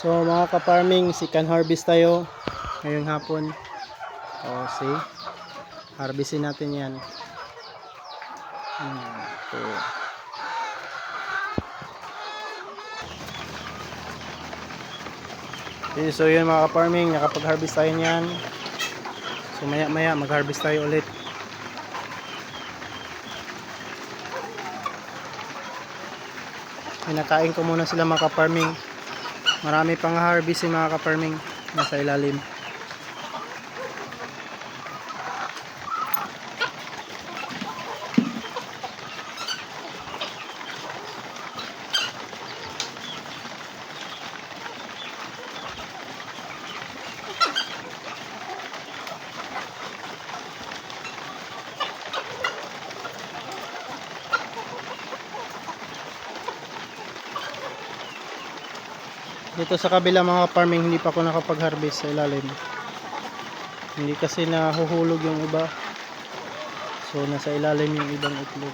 So mga ka-farming, second harvest tayo ngayong hapon. O see, harvestin natin yan. Ito. Okay, so yun mga ka-farming, nakapag-harvest tayo niyan. So maya maya mag-harvest tayo ulit. Pinakain ko muna sila mga ka-farming. Marami pang harvest yung mga ka-farming nasa ilalim. Dito sa kabila mga farming, hindi pa ako nakapag-harvest sa ilalim. Hindi kasi nahuhulog yung iba. So nasa ilalim yung ibang itlog.